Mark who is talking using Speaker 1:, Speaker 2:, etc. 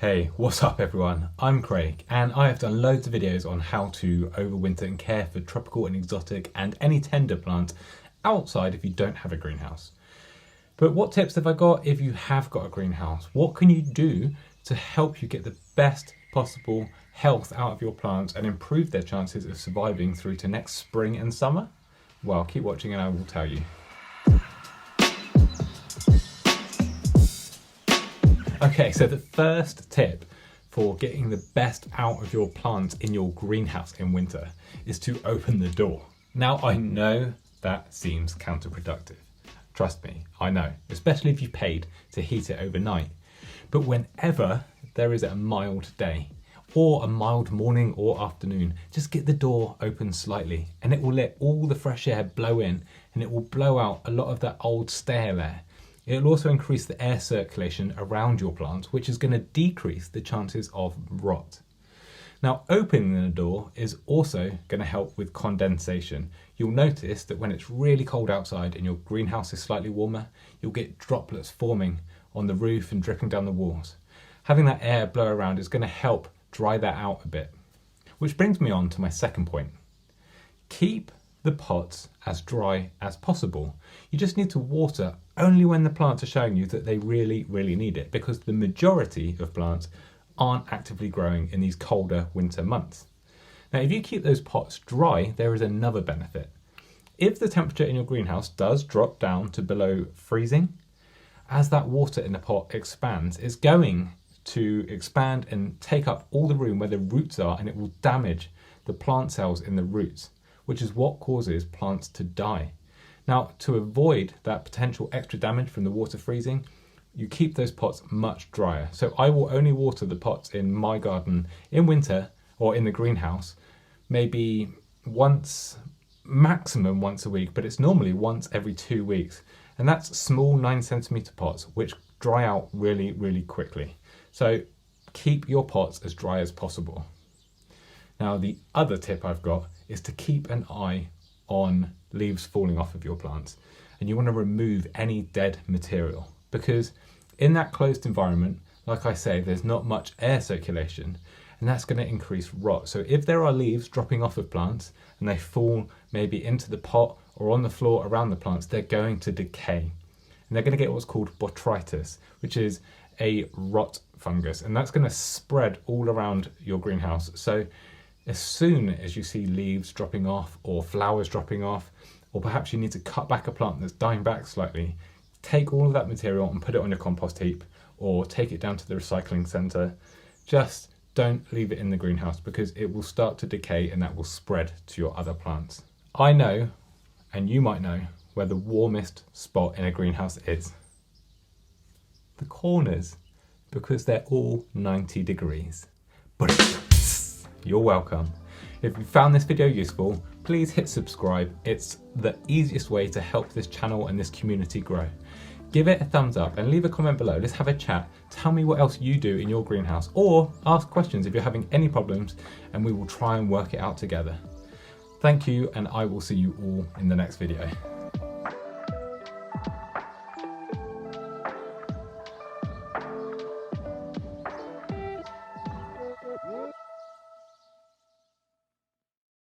Speaker 1: Hey, what's up everyone? I'm Craig and I have done loads of videos on how to overwinter and care for tropical and exotic and any tender plants outside if you don't have a greenhouse. But what tips have I got if you have got a greenhouse? What can you do to help you get the best possible health out of your plants and improve their chances of surviving through to next spring and summer? Well, keep watching and I will tell you. Okay, so the first tip for getting the best out of your plants in your greenhouse in winter is to open the door. Now, I know that seems counterproductive. Trust me, I know, especially if you paid to heat it overnight. But whenever there is a mild day or a mild morning or afternoon, just get the door open slightly and it will let all the fresh air blow in and it will blow out a lot of that old stale air. It'll also increase the air circulation around your plants, which is going to decrease the chances of rot. Now, opening the door is also going to help with condensation. You'll notice that when it's really cold outside and your greenhouse is slightly warmer, you'll get droplets forming on the roof and dripping down the walls. Having that air blow around is going to help dry that out a bit. Which brings me on to my second point. Keep the pots as dry as possible. You just need to water only when the plants are showing you that they really need it, because the majority of plants aren't actively growing in these colder winter months. Now, if you keep those pots dry, there is another benefit. If the temperature in your greenhouse does drop down to below freezing, as that water in the pot expands, it's going to expand and take up all the room where the roots are, and it will damage the plant cells in the roots, which is what causes plants to die. Now, to avoid that potential extra damage from the water freezing, you keep those pots much drier. So I will only water the pots in my garden in winter or in the greenhouse, maybe maximum once a week, but it's normally once every 2 weeks. And that's small 9cm pots, which dry out really quickly. So keep your pots as dry as possible. Now, the other tip I've got is to keep an eye on leaves falling off of your plants, and you want to remove any dead material, because in that closed environment, like I say, there's not much air circulation, and that's going to increase rot. So if there are leaves dropping off of plants and they fall maybe into the pot or on the floor around the plants, they're going to decay, and they're going to get what's called botrytis, which is a rot fungus, and that's going to spread all around your greenhouse. So as soon as you see leaves dropping off or flowers dropping off, or perhaps you need to cut back a plant that's dying back slightly, take all of that material and put it on your compost heap or take it down to the recycling centre. Just don't leave it in the greenhouse, because it will start to decay and that will spread to your other plants. I know, and you might know, where the warmest spot in a greenhouse is. The corners, because they're all 90 degrees. But you're welcome. If you found this video useful, please hit subscribe. It's the easiest way to help this channel and this community grow. Give it a thumbs up and leave a comment below. Let's have a chat. Tell me what else you do in your greenhouse, or ask questions if you're having any problems, and we will try and work it out together. Thank you, and I will see you all in the next video.